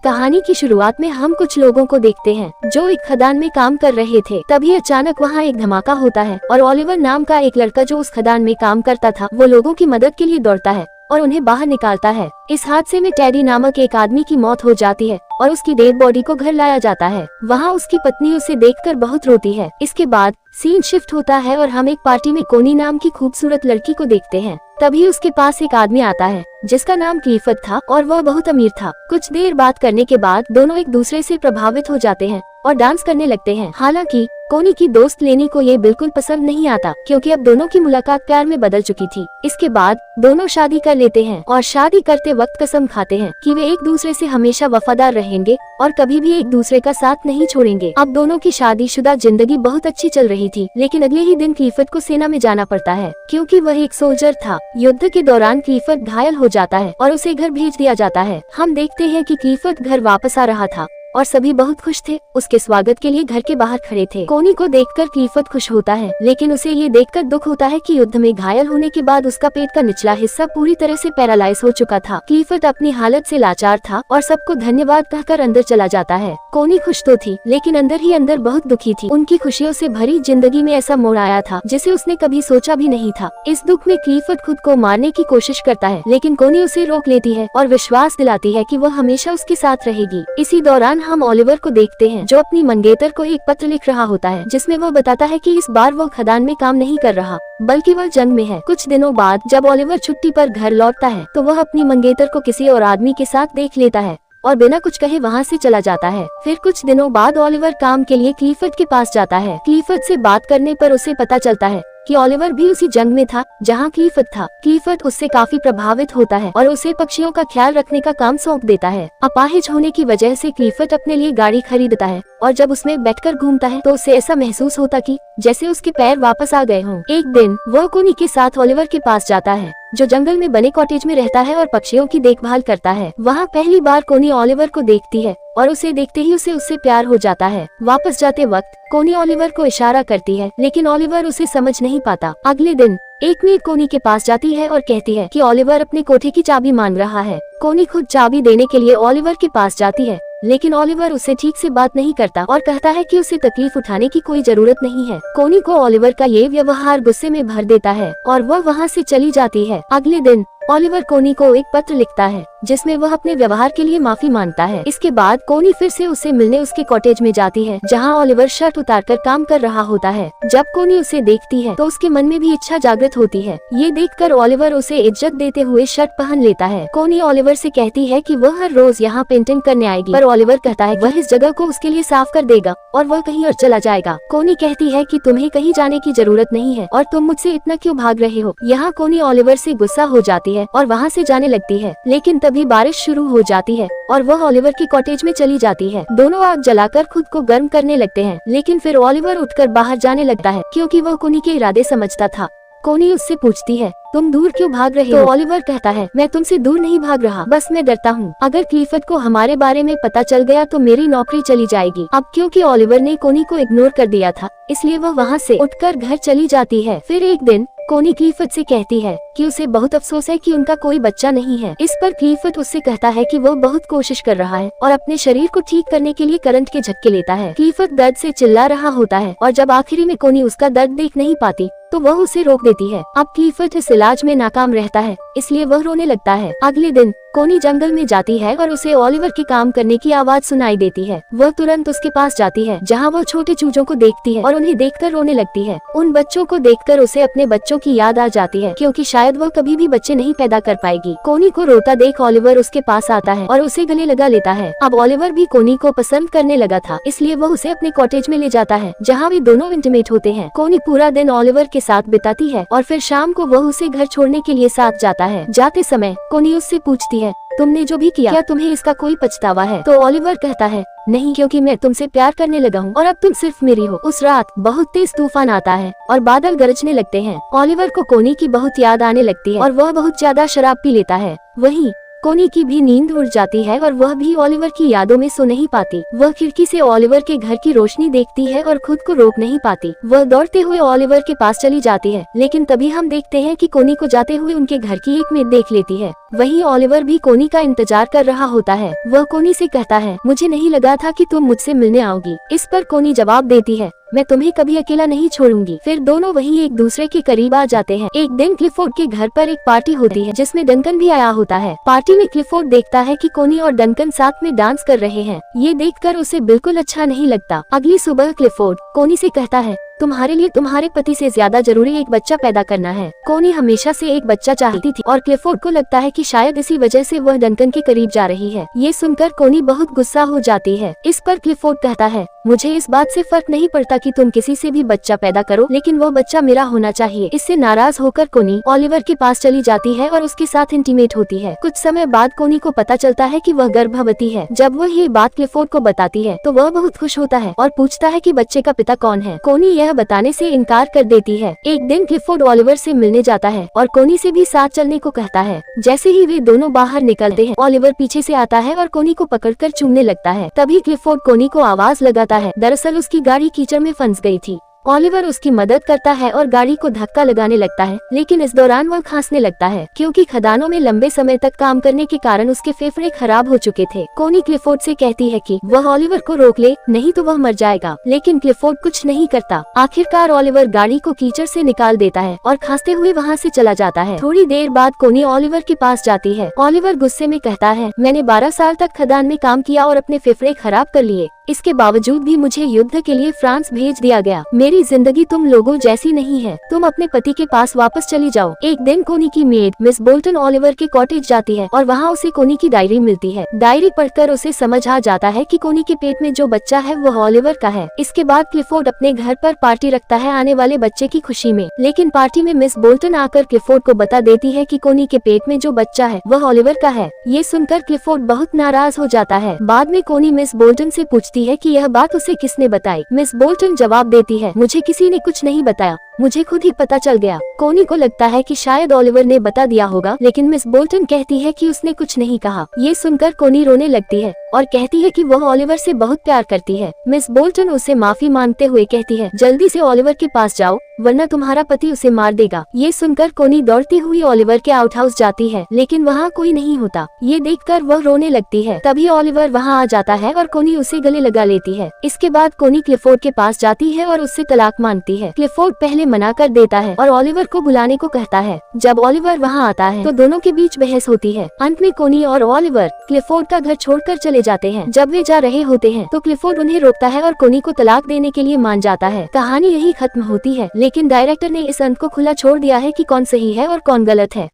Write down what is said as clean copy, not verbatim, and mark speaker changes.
Speaker 1: कहानी की शुरुआत में हम कुछ लोगों को देखते हैं जो एक खदान में काम कर रहे थे। तभी अचानक वहाँ एक धमाका होता है और ओलिवर नाम का एक लड़का जो उस खदान में काम करता था वो लोगों की मदद के लिए दौड़ता है और उन्हें बाहर निकालता है। इस हादसे में टेडी नामक एक आदमी की मौत हो जाती है और उसकी डेड बॉडी को घर लाया जाता है। वहाँ उसकी पत्नी उसे देखकर बहुत रोती है। इसके बाद सीन शिफ्ट होता है और हम एक पार्टी में कोनी नाम की खूबसूरत लड़की को देखते हैं। तभी उसके पास एक आदमी आता है जिसका नाम क्लिफर्ड था और वह बहुत अमीर था। कुछ देर बात करने के बाद दोनों एक दूसरे से प्रभावित हो जाते हैं और डांस करने लगते हैं। हालांकि कोनी की दोस्त लेनी को ये बिल्कुल पसंद नहीं आता क्योंकि अब दोनों की मुलाकात प्यार में बदल चुकी थी। इसके बाद दोनों शादी कर लेते हैं और शादी करते वक्त कसम खाते हैं कि वे एक दूसरे से हमेशा वफादार रहेंगे और कभी भी एक दूसरे का साथ नहीं छोड़ेंगे। अब दोनों की शादीशुदा जिंदगी बहुत अच्छी चल रही थी, लेकिन अगले ही दिन क्लिफर्ड को सेना में जाना पड़ता है क्योंकि वह एक सोल्जर था। युद्ध के दौरान क्लिफर्ड घायल हो जाता है और उसे घर भेज दिया जाता है। हम देखते हैं कि क्लिफर्ड घर वापस आ रहा था और सभी बहुत खुश थे। उसके स्वागत के लिए घर के बाहर खड़े थे। कोनी को देखकर क्लिफर्ड खुश होता है, लेकिन उसे ये देखकर दुख होता है कि युद्ध में घायल होने के बाद उसका पेट का निचला हिस्सा पूरी तरह से पैरालाइज हो चुका था। क्लिफर्ड अपनी हालत से लाचार था और सबको धन्यवाद कहकर अंदर चला जाता है। कोनी खुश तो थी, लेकिन अंदर ही अंदर बहुत दुखी थी। उनकी खुशियों से भरी जिंदगी में ऐसा मोड़ आया था जिसे उसने कभी सोचा भी नहीं था। इस दुख में क्लिफर्ड खुद को मारने की कोशिश करता है, लेकिन कोनी उसे रोक लेती है और विश्वास दिलाती है कि वह हमेशा उसके साथ रहेगी। इसी दौरान हम ओलिवर को देखते हैं जो अपनी मंगेतर को एक पत्र लिख रहा होता है जिसमें वह बताता है कि इस बार वो खदान में काम नहीं कर रहा बल्कि वह जंग में है। कुछ दिनों बाद जब ओलिवर छुट्टी पर घर लौटता है तो वह अपनी मंगेतर को किसी और आदमी के साथ देख लेता है और बिना कुछ कहे वहाँ से चला जाता है। फिर कुछ दिनों बाद ओलिवर काम के लिए क्लिफर्ड के पास जाता है। क्लिफर्ड से बात करने पर उसे पता चलता है कि ओलिवर भी उसी जंग में था जहां क्लिफर्ड था। क्लिफर्ड उससे काफी प्रभावित होता है और उसे पक्षियों का ख्याल रखने का काम सौंप देता है। अपाहिज होने की वजह से क्लिफर्ड अपने लिए गाड़ी खरीदता है और जब उसमें बैठकर घूमता है तो उसे ऐसा महसूस होता कि जैसे उसके पैर वापस आ गए हों। एक दिन वह कोनी के साथ ओलिवर के पास जाता है जो जंगल में बने कॉटेज में रहता है और पक्षियों की देखभाल करता है। वहाँ पहली बार कोनी ओलिवर को देखती है और उसे देखते ही उसे उससे प्यार हो जाता है। वापस जाते वक्त कोनी ओलिवर को इशारा करती है, लेकिन ओलिवर उसे समझ नहीं पाता। अगले दिन एक मेड कोनी के पास जाती है और कहती है कि ओलिवर अपने कोठे की चाबी मांग रहा है। कोनी खुद चाबी देने के लिए ओलिवर के पास जाती है, लेकिन ओलिवर उससे ठीक से बात नहीं करता और कहता है कि उसे तकलीफ उठाने की कोई जरूरत नहीं है। कोनी को ओलिवर का ये व्यवहार गुस्से में भर देता है और वह वहाँ से चली जाती है। अगले दिन ओलिवर कोनी को एक पत्र लिखता है जिसमें वह अपने व्यवहार के लिए माफी मांगता है। इसके बाद कोनी फिर से उसे मिलने उसके कॉटेज में जाती है जहां ओलिवर शर्ट उतारकर काम कर रहा होता है। जब कोनी उसे देखती है तो उसके मन में भी इच्छा जागृत होती है। ये देखकर ओलिवर उसे इज्जत देते हुए शर्ट पहन लेता है। कोनी ओलिवर से कहती है कि वह हर रोज यहाँ पेंटिंग करने आएगी, पर ओलिवर कहता है वह इस जगह को उसके लिए साफ कर देगा और वह कहीं और चला जाएगा। कोनी कहती है कि तुम्हें कहीं जाने की जरूरत नहीं है और तुम मुझसे इतना क्यों भाग रहे हो। यहाँ कोनी ओलिवर से गुस्सा हो जाती है और वहाँ से जाने लगती है, लेकिन तभी बारिश शुरू हो जाती है और वह ओलिवर की कॉटेज में चली जाती है। दोनों आग जलाकर खुद को गर्म करने लगते हैं, लेकिन फिर ओलिवर उठकर बाहर जाने लगता है क्योंकि वह कोनी के इरादे समझता था। कोनी उससे पूछती है तुम दूर क्यों भाग रहे हो? तो ओलिवर कहता है मैं तुमसे दूर नहीं भाग रहा, बस मैं डरता हूँ अगर क्लिफर्ड को हमारे बारे में पता चल गया तो मेरी नौकरी चली जाएगी। अब क्योंकि ओलिवर ने कोनी को इग्नोर कर दिया था इसलिए वह वहाँ से उठकर घर चली जाती है। फिर एक दिन कोनी क्लिफर्ड से कहती है कि उसे बहुत अफसोस है कि उनका कोई बच्चा नहीं है। इस पर क्लिफर्ड उससे कहता है कि वह बहुत कोशिश कर रहा है और अपने शरीर को ठीक करने के लिए करंट के झटके लेता है। क्लिफर्ड दर्द से चिल्ला रहा होता है और जब आखिरी में कोनी उसका दर्द देख नहीं पाती तो वह उसे रोक देती है। अब क्लिफर्ड इस इलाज में नाकाम रहता है इसलिए वह रोने लगता है। अगले दिन कोनी जंगल में जाती है और उसे ओलिवर के काम करने की आवाज सुनाई देती है। वह तुरंत उसके पास जाती है जहाँ वह छोटे चूजों को देखती है और उन्हें देखकर रोने लगती है। उन बच्चों को देखकर उसे अपने बच्चों की याद आ जाती है क्योंकि शायद वह कभी भी बच्चे नहीं पैदा कर पाएगी। कोनी को रोता देख ओलिवर उसके पास आता है और उसे गले लगा लेता है। अब ओलिवर भी कोनी को पसंद करने लगा था इसलिए वह उसे अपने कॉटेज में ले जाता है जहाँ वे दोनों इंटीमेट होते हैं। कोनी पूरा दिन ओलिवर के साथ बिताती है और फिर शाम को वह उसे घर छोड़ने के लिए साथ जाता है। जाते समय कोनी उससे पूछती है तुमने जो भी किया क्या तुम्हें इसका कोई पछतावा है? तो ओलिवर कहता है नहीं, क्योंकि मैं तुमसे प्यार करने लगा हूँ और अब तुम सिर्फ मेरी हो। उस रात बहुत तेज तूफान आता है और बादल गरजने लगते हैं। ओलिवर को कोनी की बहुत याद आने लगती है और वह बहुत ज्यादा शराब पी लेता है। वहीं कोनी की भी नींद उड़ जाती है और वह भी ओलिवर की यादों में सो नहीं पाती। वह खिड़की से ओलिवर के घर की रोशनी देखती है और खुद को रोक नहीं पाती। वह दौड़ते हुए ओलिवर के पास चली जाती है, लेकिन तभी हम देखते हैं कि कोनी को जाते हुए उनके घर की एक मेड देख लेती है। वहीं ओलिवर भी कोनी का इंतजार कर रहा होता है। वह कोनी से कहता है, मुझे नहीं लगा था कि तुम मुझसे मिलने आओगी। इस पर कोनी जवाब देती है, मैं तुम्हें कभी अकेला नहीं छोड़ूंगी। फिर दोनों वहीं एक दूसरे के करीब आ जाते हैं। एक दिन क्लिफोर्ड के घर पर एक पार्टी होती है जिसमें डंकन भी आया होता है। पार्टी में क्लिफोर्ड देखता है कि कोनी और डंकन साथ में डांस कर रहे हैं। ये देखकर उसे बिल्कुल अच्छा नहीं लगता। अगली सुबह क्लिफोर्ड कोनी से कहता है, तुम्हारे लिए तुम्हारे पति से ज्यादा जरूरी एक बच्चा पैदा करना है। कोनी हमेशा से एक बच्चा चाहती थी और क्लिफोर्ड को लगता है कि शायद इसी वजह से वह डंकन के करीब जा रही है। ये सुनकर कोनी बहुत गुस्सा हो जाती है। इस पर क्लिफोर्ड कहता है, मुझे इस बात से फर्क नहीं पड़ता कि तुम किसी से भी बच्चा पैदा करो, लेकिन वो बच्चा मेरा होना चाहिए। इससे नाराज होकर कोनी ओलिवर के पास चली जाती है और उसके साथ इंटीमेट होती है। कुछ समय बाद कोनी को पता चलता है कि वह गर्भवती है। जब वह ये बात क्लिफोर्ड को बताती है तो वह बहुत खुश होता है और पूछता है कि बच्चे का पिता कौन है। कोनी यह बताने से इनकार कर देती है। एक दिन क्लिफोर्ड ओलिवर से मिलने जाता है और कोनी से भी साथ चलने को कहता है। जैसे ही वे दोनों बाहर निकलते हैं, ओलिवर पीछे से आता है और कोनी को पकड़कर चूमने लगता है। तभी क्लिफोर्ड कोनी को आवाज लगाता है। दरअसल उसकी गाड़ी कीचड़ में फंस गई थी। ओलिवर उसकी मदद करता है और गाड़ी को धक्का लगाने लगता है, लेकिन इस दौरान वह खांसने लगता है क्योंकि खदानों में लंबे समय तक काम करने के कारण उसके फेफड़े खराब हो चुके थे। कोनी क्लिफोर्ड से कहती है कि वह ओलिवर को रोक ले, नहीं तो वह मर जाएगा, लेकिन क्लिफोर्ड कुछ नहीं करता। आखिरकार ओलिवर गाड़ी को कीचड़ से निकाल देता है और खांसते हुए वहाँ से चला जाता है। थोड़ी देर बाद कोनी ओलिवर के पास जाती है। ओलिवर गुस्से में कहता है, मैंने 12 साल तक खदान में काम किया और अपने फेफड़े खराब कर लिए। इसके बावजूद भी मुझे युद्ध के लिए फ्रांस भेज दिया गया। मेरी जिंदगी तुम लोगों जैसी नहीं है। तुम अपने पति के पास वापस चली जाओ। एक दिन कोनी की मेड मिस बोल्टन ओलिवर के कॉटेज जाती है और वहाँ उसे कोनी की डायरी मिलती है। डायरी पढ़कर उसे समझ आ जाता है कि कोनी के पेट में जो बच्चा है वह ओलिवर का है। इसके बाद क्लिफोर्ड अपने घर पर पार्टी रखता है आने वाले बच्चे की खुशी में, लेकिन पार्टी में मिस बोल्टन आकर क्लिफोर्ड को बता देती है कि कोनी के पेट में जो बच्चा है वह ओलिवर का है। ये सुनकर क्लिफोर्ड बहुत नाराज हो जाता है। बाद में कोनी मिस बोल्टन से पूछती है कि यह बात उसे किसने बताई। मिस बोल्टन जवाब देती है, मुझे किसी ने कुछ नहीं बताया, मुझे खुद ही पता चल गया। कोनी को लगता है कि शायद ओलिवर ने बता दिया होगा, लेकिन मिस बोल्टन कहती है कि उसने कुछ नहीं कहा। ये सुनकर कोनी रोने लगती है और कहती है कि वह ओलिवर से बहुत प्यार करती है। मिस बोल्टन उसे माफी मांगते हुए कहती है, जल्दी से ओलिवर के पास जाओ, वरना तुम्हारा पति उसे मार देगा। ये सुनकर कोनी दौड़ती हुई ओलिवर के आउट हाउस जाती है, लेकिन वहाँ कोई नहीं होता। ये देखकर वह रोने लगती है। तभी ओलिवर वहाँ आ जाता है और कोनी उसे गले लगा लेती है। इसके बाद कोनी क्लिफोर्ड के पास जाती है और उससे तलाक मांगती है। क्लिफोर्ड पहले मना कर देता है और ओलिवर को बुलाने को कहता है। जब ओलिवर वहाँ आता है तो दोनों के बीच बहस होती है। अंत में कोनी और ओलिवर क्लिफोर्ड का घर छोड़कर चले जाते हैं। जब वे जा रहे होते हैं तो क्लिफोर्ड उन्हें रोकता है और कोनी को तलाक देने के लिए मान जाता है। कहानी यही खत्म होती है, लेकिन डायरेक्टर ने इस अंत को खुला छोड़ दिया है कि कौन सही है और कौन गलत है।